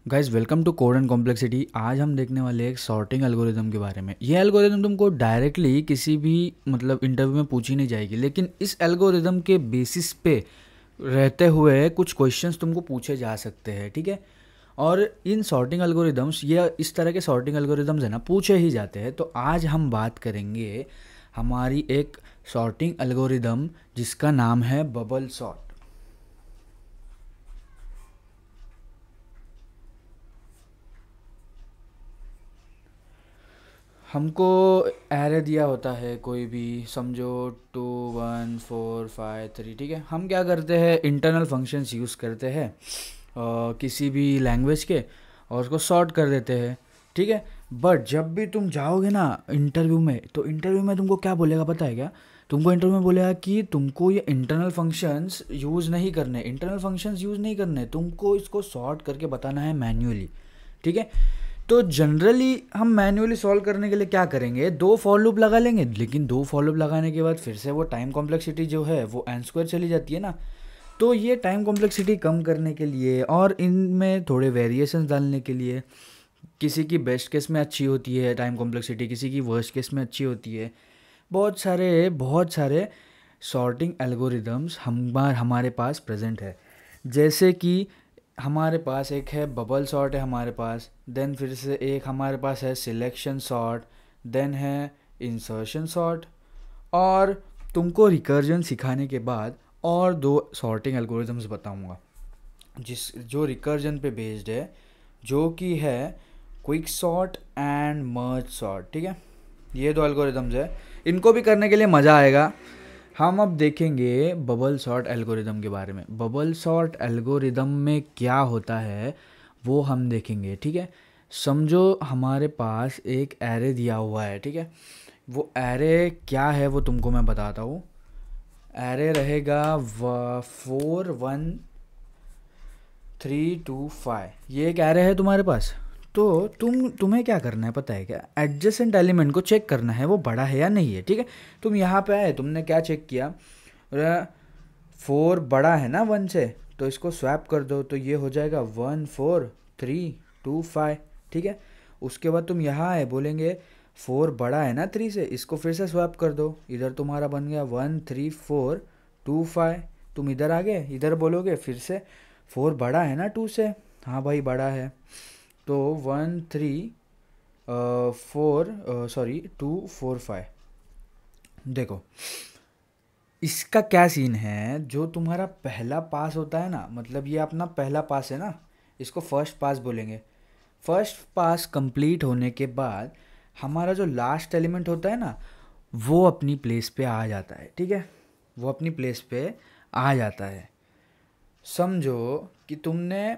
Guys welcome to code and complexity. आज हम देखने वाले हैं एक सॉर्टिंग एल्गोरिदम के बारे में। ये एल्गोरिदम तुमको डायरेक्टली किसी भी इंटरव्यू में पूछी नहीं जाएगी, लेकिन इस एल्गोरिदम के बेसिस पे रहते हुए कुछ क्वेश्चंस तुमको पूछे जा सकते हैं, ठीक है। और इन सॉर्टिंग एल्गोरिदम्स या इस तरह के सॉर्टिंग एल्गोरिदम्स है ना, पूछे ही जाते हैं। तो आज हम बात करेंगे हमारी एक सॉर्टिंग एल्गोरिदम जिसका नाम है बबल सॉर्ट। हमको एरे दिया होता है कोई भी, समझो 2 1 4 5 3, ठीक है। हम क्या करते हैं, इंटरनल फंक्शंस यूज़ करते हैं किसी भी लैंग्वेज के, और उसको सॉर्ट कर देते हैं, ठीक है। बट जब भी तुम जाओगे ना इंटरव्यू में, तो इंटरव्यू में तुमको क्या बोलेगा पता है क्या? तुमको इंटरव्यू में बोलेगा कि तुमको ये इंटरनल फंक्शंस यूज़ नहीं करने, इंटरनल फंक्शंस यूज़ नहीं करने, तुमको इसको सॉर्ट करके बताना है मैन्युअली, ठीक है। तो जनरली हम मैन्युअली सॉल्व करने के लिए क्या करेंगे, 2 फॉर लूप लगा लेंगे। लेकिन 2 फॉर लूप लगाने के बाद फिर से वो टाइम कॉम्प्लेक्सिटी जो है वो n स्क्वायर चली जाती है ना। तो ये टाइम कॉम्प्लेक्सिटी कम करने के लिए और इनमें थोड़े वेरिएशंस डालने के लिए, किसी की बेस्ट केस में अच्छी होती है टाइम कॉम्प्लेक्सिटी, किसी की वर्स्ट केस में अच्छी होती है। बहुत सारे सॉर्टिंग एल्गोरिदम्स हमारे पास प्रेजेंट है। जैसे कि हमारे पास एक है बबल सॉर्ट है हमारे पास, देन फिर से एक हमारे पास है सिलेक्शन सॉर्ट, देन है इंसर्शन सॉर्ट। और तुमको रिकर्जन सिखाने के बाद और 2 सॉर्टिंग एल्गोरिदम्स बताऊंगा जो रिकर्जन पे बेस्ड है, जो कि है quick sort and merge sort, ठीक है। ये 2 एल्गोरिदम्स है, इनको भी करने के लिए मज़ा आएगा। हम अब देखेंगे बबल सॉर्ट एल्गोरिदम के बारे में। बबल सॉर्ट एल्गोरिदम में क्या होता है वो हम देखेंगे, ठीक है। समझो हमारे पास एक एरे दिया हुआ है, ठीक है। वो एरे क्या है वो तुमको मैं बताता हूँ। एरे रहेगा 4 1 3 2 5, ये एक एरे है तुम्हारे पास। तो तुम्हें क्या करना है पता है क्या? एडजेसेंट एलिमेंट को चेक करना है वो बड़ा है या नहीं है, ठीक है। तुम यहाँ पे आए, तुमने क्या चेक किया, 4 बड़ा है ना 1 से, तो इसको स्वैप कर दो, तो ये हो जाएगा 1 4 3 2 5, ठीक है। उसके बाद तुम यहाँ आए, बोलेंगे 4 बड़ा है ना 3 से, इसको फिर से स्वैप कर दो, इधर तुम्हारा बन गया 1 3 4 2 5। तुम इधर आ गए, इधर बोलोगे फिर से 4 बड़ा है ना 2 से, हाँ भाई बड़ा है, तो 1 3 4 सॉरी 2 4 5। देखो इसका क्या सीन है, जो तुम्हारा पहला पास होता है ना, मतलब ये अपना पहला पास है ना, इसको फर्स्ट पास बोलेंगे। फर्स्ट पास कंप्लीट होने के बाद हमारा जो लास्ट एलिमेंट होता है ना, वो अपनी प्लेस पे आ जाता है, ठीक है। वो अपनी प्लेस पे आ जाता है। समझो कि तुमने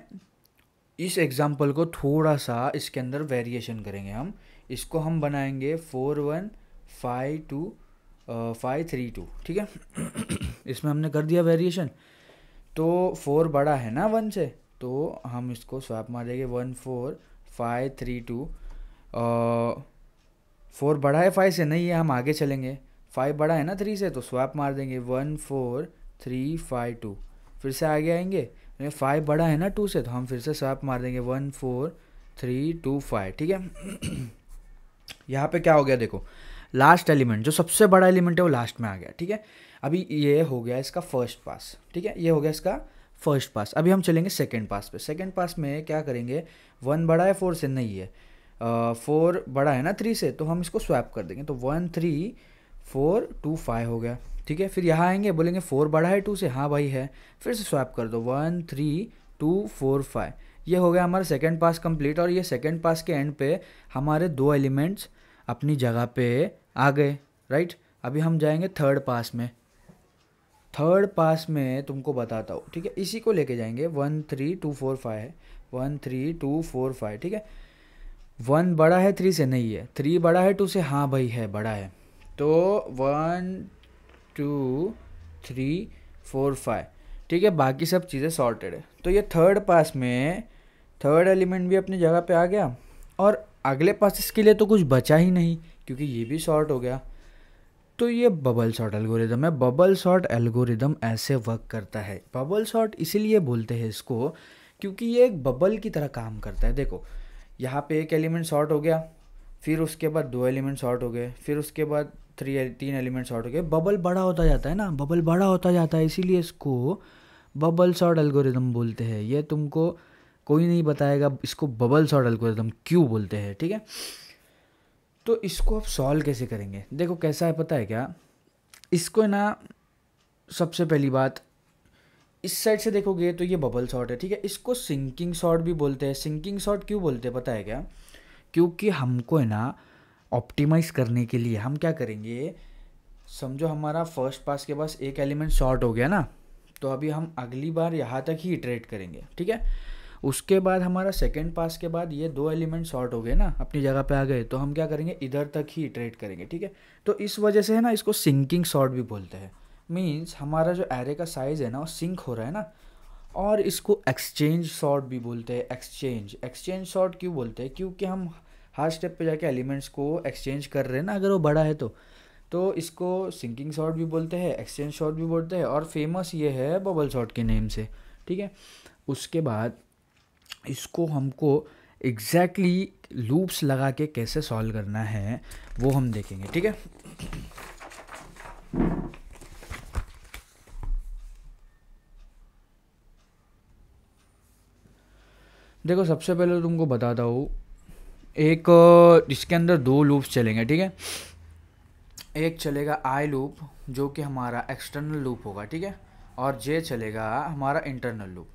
इस एग्जाम्पल को थोड़ा सा इसके अंदर वेरिएशन करेंगे हम। इसको हम बनाएंगे 4 1 5 2 5 3 2, ठीक है। इसमें हमने कर दिया वेरिएशन। तो 4 बड़ा है ना 1 से, तो हम इसको स्वैप मार देंगे 1 4 5 3 2। 4 बड़ा है 5 से, नहीं है, हम आगे चलेंगे। 5 बड़ा है ना 3 से, तो स्वैप मार देंगे 1 4 3 5 2। फिर से आगे आएंगे, 5 बड़ा है ना 2 से, तो हम फिर से स्वैप मार देंगे 1 4 3 2 5, ठीक है। यहाँ पे क्या हो गया देखो, लास्ट एलिमेंट जो सबसे बड़ा एलिमेंट है वो लास्ट में आ गया, ठीक है। अभी ये हो गया इसका फर्स्ट पास, ठीक है, ये हो गया इसका फर्स्ट पास। अभी हम चलेंगे सेकंड पास पे। सेकंड पास में क्या करेंगे, 1 बड़ा है 4 से, नहीं है, 4 बड़ा है ना 3 से, तो हम इसको स्वैप कर देंगे, तो 1 3 4 2 5 हो गया, ठीक है। फिर यहाँ आएंगे, बोलेंगे 4 बड़ा है 2 से, हाँ भाई है, फिर से स्वैप कर दो 1 3 2 4 5। ये हो गया हमारा सेकंड पास कंप्लीट। और ये सेकंड पास के एंड पे हमारे 2 एलिमेंट्स अपनी जगह पे आ गए, राइट। अभी हम जाएंगे थर्ड पास में। थर्ड पास में तुमको बताता हूँ, ठीक है, इसी को लेके जाएंगे। 1 3 2 4 5 है, 1 3 2 4 5, ठीक है। 1 बड़ा है 3 से, नहीं है, 3 बड़ा है 2 से, हाँ भाई है, बड़ा है, तो 1 2 3 4 5, ठीक है। बाकी सब चीज़ें सॉर्टेड है। तो ये थर्ड पास में थर्ड एलिमेंट भी अपनी जगह पे आ गया, और अगले पासेस के लिए तो कुछ बचा ही नहीं, क्योंकि ये भी सॉर्ट हो गया। तो ये बबल सॉर्ट एल्गोरिदम है। बबल सॉर्ट एल्गोरिदम ऐसे वर्क करता है। बबल सॉर्ट इसीलिए बोलते हैं इसको, क्योंकि ये एक बबल की तरह काम करता है। देखो यहाँ पे एक एलिमेंट शॉर्ट हो गया, फिर उसके बाद 2 एलिमेंट शॉर्ट हो गए, फिर उसके बाद 3 एलिमेंट शॉर्ट हो गए, बबल बड़ा होता जाता है ना, बबल बड़ा होता जाता है, इसीलिए इसको बबल शॉर्ट एल्गोरिदम बोलते हैं। ये तुमको कोई नहीं बताएगा इसको बबल शॉर्ट एल्गोरिदम क्यों बोलते हैं, ठीक है। तो इसको अब सॉल्व कैसे करेंगे, देखो कैसा है पता है क्या, इसको ना सबसे पहली बात इस साइड से देखोगे तो ये बबल शॉट है, ठीक है। इसको सिंकिंग शॉट भी बोलते हैं। सिंकिंग शॉट क्यों बोलते हैं पता है क्या, क्योंकि हमको है ना ऑप्टिमाइज़ करने के लिए हम क्या करेंगे, समझो हमारा फर्स्ट पास के पास एक एलिमेंट शॉर्ट हो गया ना, तो अभी हम अगली बार यहाँ तक ही इटरेट करेंगे, ठीक है। उसके बाद हमारा सेकेंड पास के बाद ये 2 एलिमेंट शॉर्ट हो गए ना, अपनी जगह पे आ गए, तो हम क्या करेंगे इधर तक ही इटरेट करेंगे, ठीक है। तो इस वजह से है ना इसको सिंकिंग शॉट भी बोलते हैं। मीन्स हमारा जो एरे का साइज़ है ना वो सिंक हो रहा है ना। और इसको एक्सचेंज शॉट भी बोलते हैं। एक्सचेंज शॉट क्यों बोलते हैं, क्योंकि हम हर स्टेप पे जाके एलिमेंट्स को एक्सचेंज कर रहे हैं ना, अगर वो बड़ा है तो इसको सिंकिंग शॉट भी बोलते हैं, एक्सचेंज शॉट भी बोलते हैं, और फेमस ये है बबल शॉट के नेम से, ठीक है। उसके बाद इसको हमको एग्जैक्टली लूप्स लगा के कैसे सॉल्व करना है वो हम देखेंगे, ठीक है। देखो सबसे पहले तुमको बताता हूँ, एक इसके अंदर 2 लूप्स चलेंगे, ठीक है। एक चलेगा आई लूप जो कि हमारा एक्सटर्नल लूप होगा, ठीक है, और जे चलेगा हमारा internal loop.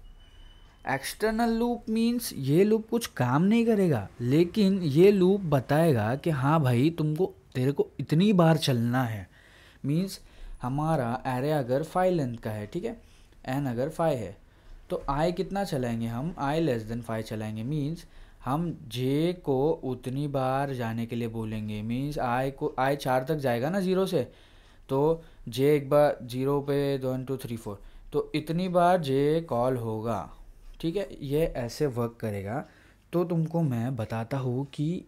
External loop means ये लूप कुछ काम नहीं करेगा, लेकिन ये लूप बताएगा कि हाँ भाई तेरे को इतनी बार चलना है। मीन्स हमारा एरे अगर 5 लेंथ का है, ठीक है, एन अगर 5 है, तो आई कितना चलाएंगे हम, आई लेस देन 5 चलाएंगे। मीन्स हम जे को उतनी बार जाने के लिए बोलेंगे। मीन्स आई 4 तक जाएगा ना 0 से, तो जे एक बार 0 पे 1 2 3 4, तो इतनी बार जे कॉल होगा, ठीक है। ये ऐसे वर्क करेगा। तो तुमको मैं बताता हूँ कि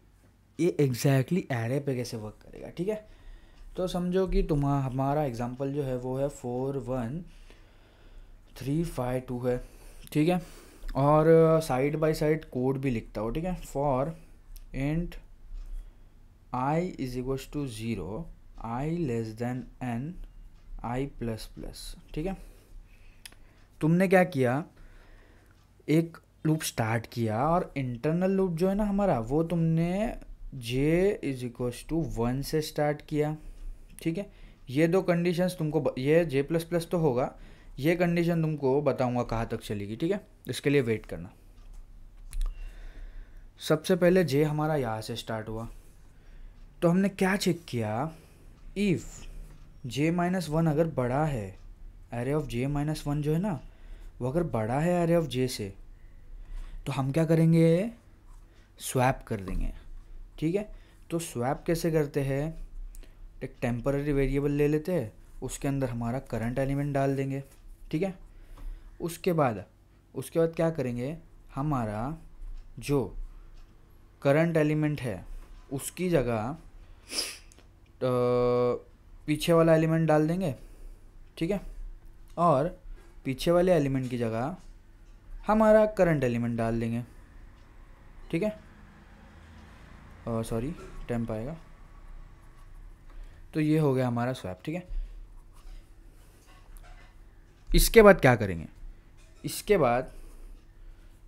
ये एग्जैक्टली एरे पे कैसे वर्क करेगा, ठीक है। तो समझो कि हमारा एग्जांपल जो है वो है 4 1 3 5 2 है, ठीक है। और साइड बाय साइड कोड भी लिखता हो, ठीक है। For int i is equals to 0, i less than n, i plus plus, ठीक है। तुमने क्या किया, एक लूप स्टार्ट किया, और इंटरनल लूप जो है ना हमारा वो तुमने जे इज इक्वल्स टू 1 से स्टार्ट किया, ठीक है। ये 2 कंडीशंस तुमको ये जे प्लस प्लस तो होगा, ये कंडीशन तुमको बताऊंगा कहाँ तक चलेगी, ठीक है। इसके लिए वेट करना। सबसे पहले जे हमारा यहाँ से स्टार्ट हुआ, तो हमने क्या चेक किया, इफ़ जे माइनस 1 अगर बड़ा है, एरे ऑफ जे माइनस 1 जो है ना वो अगर बड़ा है एरे ऑफ जे से, तो हम क्या करेंगे, स्वैप कर देंगे, ठीक है। तो स्वैप कैसे करते हैं, एक टेम्पररी वेरिएबल ले लेते हैं, उसके अंदर हमारा करंट एलिमेंट डाल देंगे, ठीक है। उसके बाद क्या करेंगे, हमारा जो करंट एलिमेंट है उसकी जगह पीछे वाला एलिमेंट डाल देंगे, ठीक है। और पीछे वाले एलिमेंट की जगह हमारा करंट एलिमेंट डाल देंगे, ठीक है। सॉरी टेम्प आएगा। तो ये हो गया हमारा स्वैप, ठीक है। इसके बाद क्या करेंगे, इसके बाद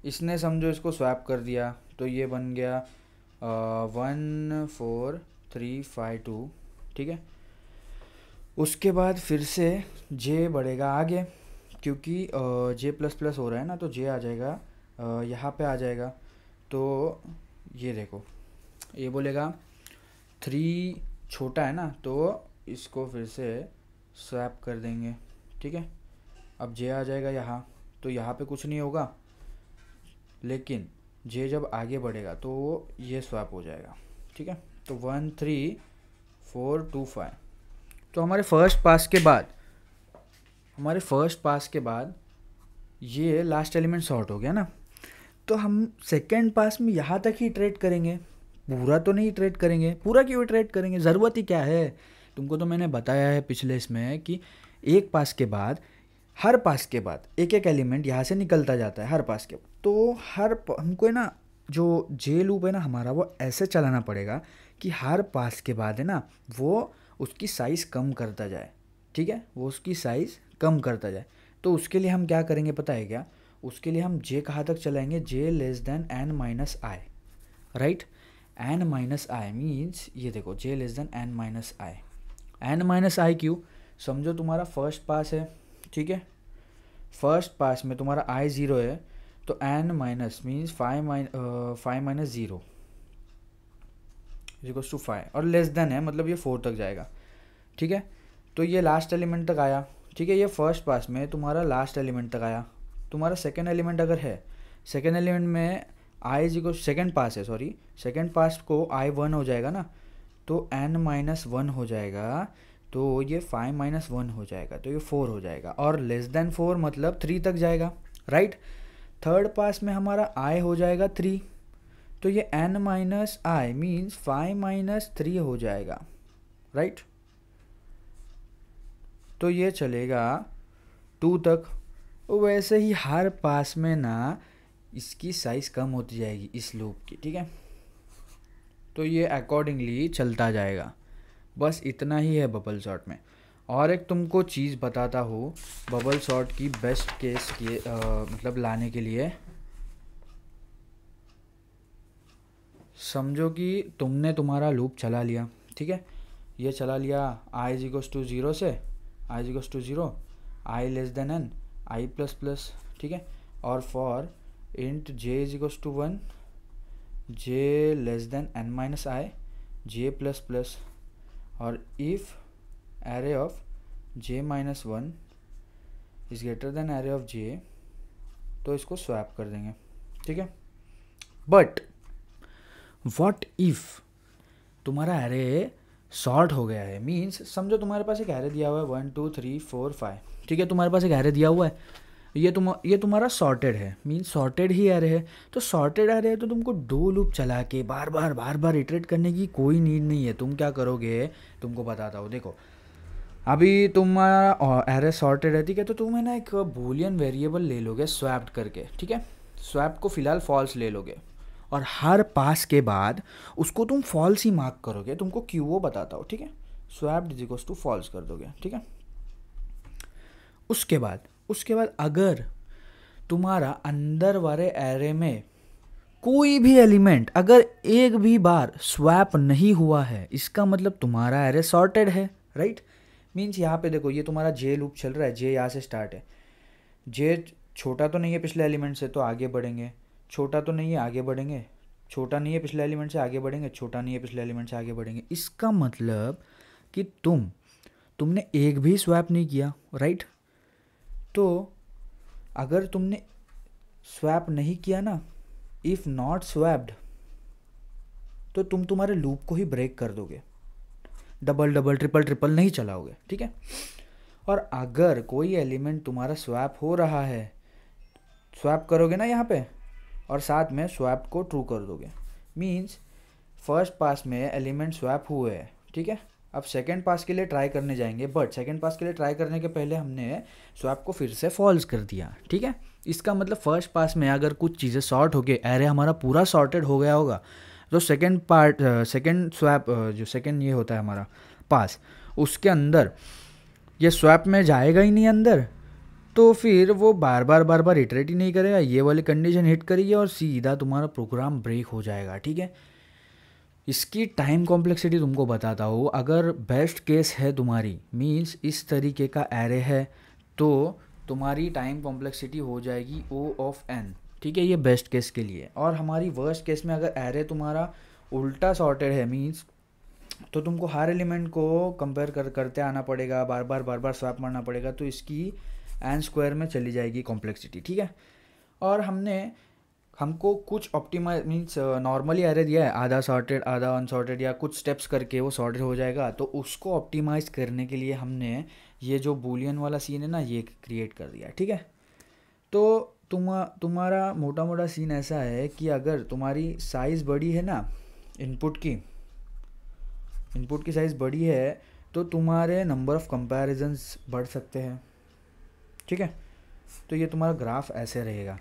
इसने समझो इसको स्वैप कर दिया, तो ये बन गया 1 4 3 5 2, ठीक है। उसके बाद फिर से जे बढ़ेगा आगे, क्योंकि जे प्लस प्लस हो रहा है ना, तो जे आ जाएगा यहाँ पे आ जाएगा। तो ये देखो ये बोलेगा 3 छोटा है ना, तो इसको फिर से स्वैप कर देंगे, ठीक है। अब जे आ जाएगा यहाँ, तो यहाँ पे कुछ नहीं होगा, लेकिन जे जब आगे बढ़ेगा तो ये स्वैप हो जाएगा, ठीक है। तो 1 3 4 2 5। तो हमारे फर्स्ट पास के बाद ये लास्ट एलिमेंट शॉर्ट हो गया ना, तो हम सेकेंड पास में यहाँ तक ही इटरेट करेंगे, पूरा तो नहीं इटरेट करेंगे। पूरा क्यों इटरेट करेंगे, ज़रूरत ही क्या है। तुमको तो मैंने बताया है पिछले इसमें कि हर पास के बाद एक एक एलिमेंट यहाँ से निकलता जाता है हर पास के बाद, तो हमको है ना जो जे लूप है ना हमारा, वो ऐसे चलाना पड़ेगा कि हर पास के बाद है ना वो उसकी साइज़ कम करता जाए, ठीक है, वो उसकी साइज़ कम करता जाए। तो उसके लिए हम क्या करेंगे पता है क्या? उसके लिए हम जे कहाँ तक चलाएंगे? J less than n minus i, right. N minus i means ये देखो, j less than n minus i. N minus i क्यों? समझो तुम्हारा फर्स्ट पास है, ठीक है, फर्स्ट पास में तुम्हारा आई ज़ीरो है, तो n minus means five minus zero equals to 5 और लेस देन है मतलब ये 4 तक जाएगा, ठीक है। तो ये लास्ट एलिमेंट तक आया, ठीक है, ये फर्स्ट पास में तुम्हारा लास्ट एलिमेंट तक आया। तुम्हारा सेकेंड एलिमेंट अगर है, सेकेंड एलिमेंट में आई जी को सेकेंड पास है, सॉरी सेकेंड पास को आई 1 हो जाएगा ना, तो एन माइनस 1 हो जाएगा, तो ये 5 माइनस 1 हो जाएगा, तो ये 4 हो जाएगा और लेस देन 4 मतलब 3 तक जाएगा, राइट। थर्ड पास में हमारा आई हो जाएगा 3, तो ये n minus i means 5 minus 3 हो जाएगा, राइट। तो ये चलेगा 2 तक। वैसे ही हर पास में ना इसकी साइज़ कम होती जाएगी इस लूप की, ठीक है। तो ये अकॉर्डिंगली चलता जाएगा, बस इतना ही है बबल शॉट में। और एक तुमको चीज़ बताता हूँ बबल शॉट की बेस्ट केस के मतलब लाने के लिए। समझो कि तुमने तुम्हारा लूप चला लिया, ठीक है, ये चला लिया आई इज इक्वल्स टू 0 से, i is equals to 0, i less than n, i plus plus, ठीक है, और for int j is equals to 1, j less than n minus i, j plus plus, और if array of j minus 1 is greater than array of j, तो इसको swap कर देंगे, ठीक है। बट व्हाट इफ तुम्हारा एरे सॉर्ट हो गया है, मीन्स समझो तुम्हारे पास एक एरे दिया हुआ है 1 2 3 4 5, ठीक है, तुम्हारे पास एक एरे दिया हुआ है, ये तुम्हारा सॉर्टेड है, मीन्स सॉर्टेड ही एरे है। तो सॉर्टेड एरे है तो तुमको दो लूप चला के बार बार इटरेट करने की कोई नीड नहीं है। तुम क्या करोगे, तुमको बताता हूँ, देखो अभी तुम्हारा एरे सॉर्टेड है, ठीक है, तो तुम है ना एक बूलियन वेरिएबल ले लोगे स्वैप्ड करके, ठीक है, स्वैप को फिलहाल फॉल्स ले लोगे और हर पास के बाद उसको तुम फॉल्स ही मार्क करोगे। तुमको क्यों वो बताता हूँ, ठीक है, swapped is equals to false कर दोगे, ठीक है। उसके बाद अगर तुम्हारा अंदर वाले एरे में कोई भी एलिमेंट अगर एक भी बार स्वैप नहीं हुआ है, इसका मतलब तुम्हारा एरे सॉर्टेड है, राइट। मीन्स यहाँ पे देखो, ये तुम्हारा जे लूप चल रहा है, जे यहाँ से स्टार्ट है, जे छोटा तो नहीं है पिछले एलिमेंट से तो आगे बढ़ेंगे, छोटा तो नहीं है आगे बढ़ेंगे, छोटा नहीं है पिछले एलिमेंट से आगे बढ़ेंगे, छोटा नहीं है पिछले एलिमेंट से आगे बढ़ेंगे। इसका मतलब कि तुमने एक भी स्वैप नहीं किया, राइट। तो अगर तुमने स्वैप नहीं किया ना, इफ़ नॉट स्वैप्ड, तो तुम तुम्हारे लूप को ही ब्रेक कर दोगे, डबल डबल ट्रिपल ट्रिपल नहीं चलाओगे, ठीक है। और अगर कोई एलिमेंट तुम्हारा स्वैप हो रहा है, स्वैप करोगे ना यहाँ पे और साथ में स्वैप को ट्रू कर दोगे, मीन्स फर्स्ट पास में एलिमेंट स्वैप हुए हैं, ठीक है। अब सेकेंड पास के लिए ट्राई करने जाएंगे, बट सेकेंड पास के लिए ट्राई करने के पहले हमने स्वैप को फिर से फॉल्स कर दिया, ठीक है। इसका मतलब फर्स्ट पास में अगर कुछ चीज़ें सॉर्ट हो गए, एरे हमारा पूरा सॉर्टेड हो गया होगा, तो सेकेंड स्वैप जो सेकेंड ये होता है हमारा पास, उसके अंदर ये स्वैप में जाएगा ही नहीं अंदर, तो फिर वो बार बार इटरेट ही नहीं करेगा, ये वाली कंडीशन हिट करेगी और सीधा तुम्हारा प्रोग्राम ब्रेक हो जाएगा, ठीक है। इसकी टाइम कॉम्प्लेक्सिटी तुमको बताता हूँ। अगर बेस्ट केस है तुम्हारी, मीन्स इस तरीके का एरे है, तो तुम्हारी टाइम कॉम्प्लेक्सिटी हो जाएगी O ऑफ n, ठीक है, ये बेस्ट केस के लिए। और हमारी वर्स्ट केस में अगर एरे तुम्हारा उल्टा सॉर्टेड है, मीन्स तो तुमको हर एलिमेंट को कंपेयर करते आना पड़ेगा, बार बार स्वैप मारना पड़ेगा, तो इसकी n स्क्वायर में चली जाएगी कॉम्प्लेक्सिटी, ठीक है। और हमको कुछ ऑप्टिमाइज मीन्स नॉर्मली एरे दिया है, आधा सॉर्टेड आधा अनसॉर्टेड या कुछ स्टेप्स करके वो सॉर्टेड हो जाएगा, तो उसको ऑप्टिमाइज करने के लिए हमने ये जो बूलियन वाला सीन है ना, ये क्रिएट कर दिया, ठीक है। तो तुम्हारा मोटा सीन ऐसा है कि अगर तुम्हारी साइज़ बड़ी है ना, इनपुट की साइज़ बड़ी है, तो तुम्हारे नंबर ऑफ़ कंपैरिजंस बढ़ सकते हैं, ठीक है। तो ये तुम्हारा ग्राफ ऐसे रहेगा।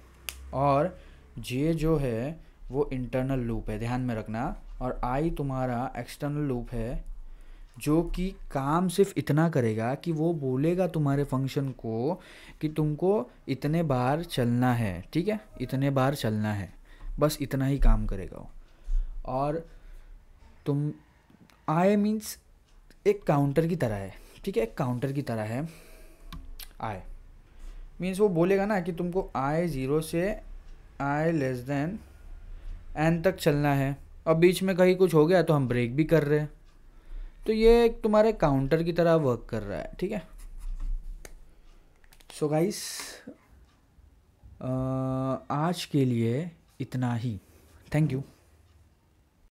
और जे जो है वो इंटरनल लूप है, ध्यान में रखना, और आई तुम्हारा एक्सटर्नल लूप है, जो कि काम सिर्फ इतना करेगा कि वो बोलेगा तुम्हारे फंक्शन को कि तुमको इतने बार चलना है, ठीक है, इतने बार चलना है, बस इतना ही काम करेगा वो। और तुम आई मीन्स एक काउंटर की तरह है, ठीक है, एक काउंटर की तरह है आई। मीन्स वो बोलेगा ना कि तुमको आई 0 से आई लेस देन एन तक चलना है, और बीच में कहीं कुछ हो गया तो हम ब्रेक भी कर रहे हैं, तो ये एक तुम्हारे काउंटर की तरह वर्क कर रहा है, ठीक है। सो गाइस, आज के लिए इतना ही। Thank you.